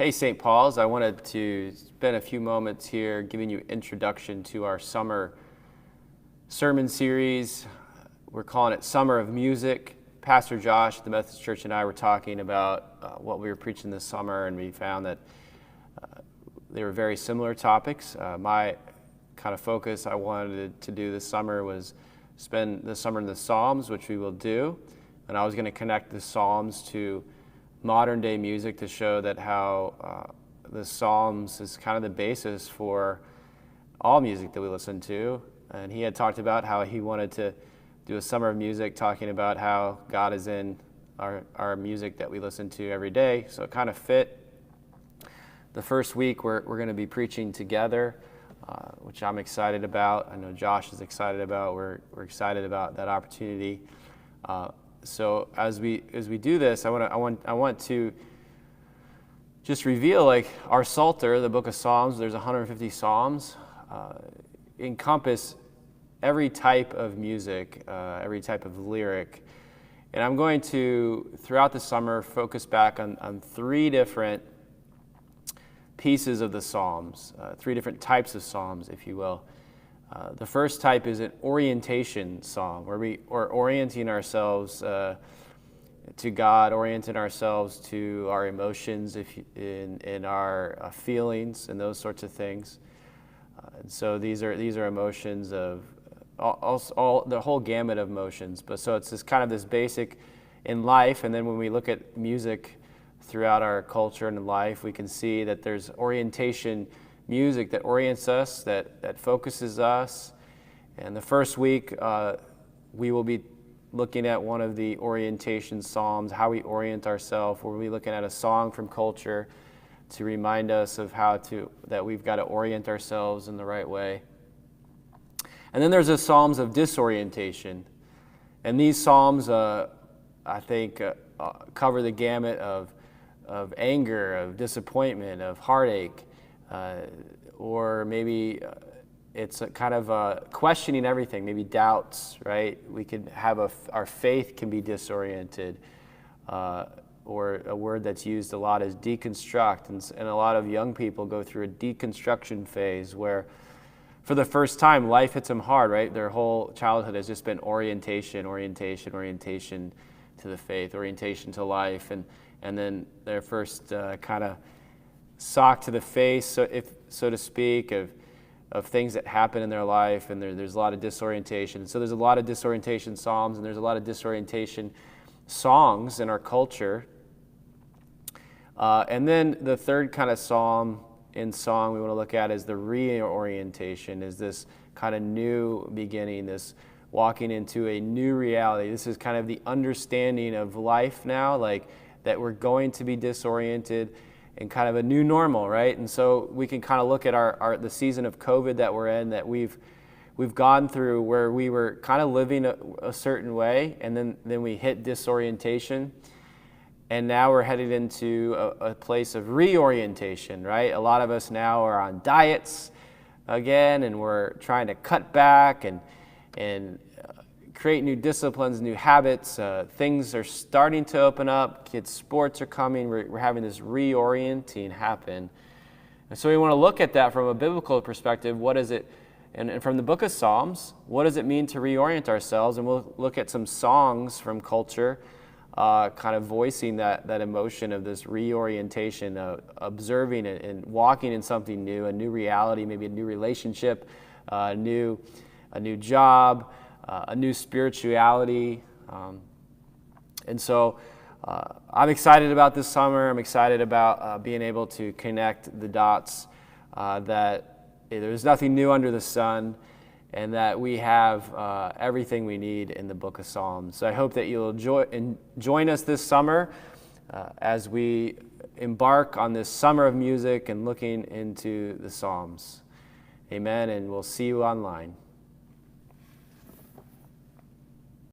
Hey, St. Paul's. I wanted to spend a few moments here giving you introduction to our summer sermon series. We're calling it Summer of Music. Pastor Josh at the Methodist Church and I were talking about what we were preaching this summer, and we found that they were very similar topics. My kind of focus I wanted to do this summer was spend the summer in the Psalms, which we will do, and I was going to connect the Psalms to modern day music to show that how the Psalms is kind of the basis for all music that we listen to. And he had talked about how he wanted to do a summer of music, talking about how God is in our music that we listen to every day. So it kind of fit. The first week we're going to be preaching together, which I'm excited about. I know Josh is excited about. We're excited about that opportunity. So as we do this, I want to just reveal, like, our Psalter, the book of Psalms. There's 150 Psalms, encompass every type of music, every type of lyric. And I'm going to, throughout the summer, focus back on three different pieces of the Psalms, three different types of Psalms, if you will. The first type is an orientation psalm, where we are orienting ourselves to God, orienting ourselves to our emotions, in our feelings, and those sorts of things. And so these are emotions of all the whole gamut of emotions. But so it's this basic in life, and then when we look at music throughout our culture and in life, we can see that there's orientation music that orients us, that focuses us. And the first week, we will be looking at one of the orientation psalms, how we orient ourselves. We'll be looking at a song from culture to remind us of that we've got to orient ourselves in the right way. And then there's the Psalms of disorientation. And these psalms, I think, cover the gamut of anger, of disappointment, of heartache, or maybe it's a kind of questioning everything, maybe doubts, right? We could have our faith can be disoriented, or a word that's used a lot is deconstruct, and a lot of young people go through a deconstruction phase where for the first time life hits them hard, right? Their whole childhood has just been orientation to the faith, orientation to life, and then their first kind of sock to the face, so to speak, of things that happen in their life, and there's a lot of disorientation. So there's a lot of disorientation psalms, and there's a lot of disorientation songs in our culture. And then the third kind of psalm in song we want to look at is the reorientation, is this kind of new beginning, this walking into a new reality. This is kind of the understanding of life now, like that we're going to be disoriented, and kind of a new normal, right? And so we can kind of look at the season of COVID that we're in, that we've gone through, where we were kind of living a certain way, and then we hit disorientation, and now we're headed into a place of reorientation, right? A lot of us now are on diets again, and we're trying to cut back and create new disciplines, new habits. Things are starting to open up. Kids' sports are coming. We're having this reorienting happen. And so we want to look at that from a biblical perspective. What is it? And from the book of Psalms, what does it mean to reorient ourselves? And we'll look at some songs from culture, kind of voicing that emotion of this reorientation, observing it and walking in something new, a new reality, maybe a new relationship, a new job, a new spirituality. And so I'm excited about this summer. I'm excited about being able to connect the dots, that there's nothing new under the sun, and that we have everything we need in the book of Psalms. So I hope that you'll join us this summer as we embark on this summer of music and looking into the Psalms. Amen, and we'll see you online.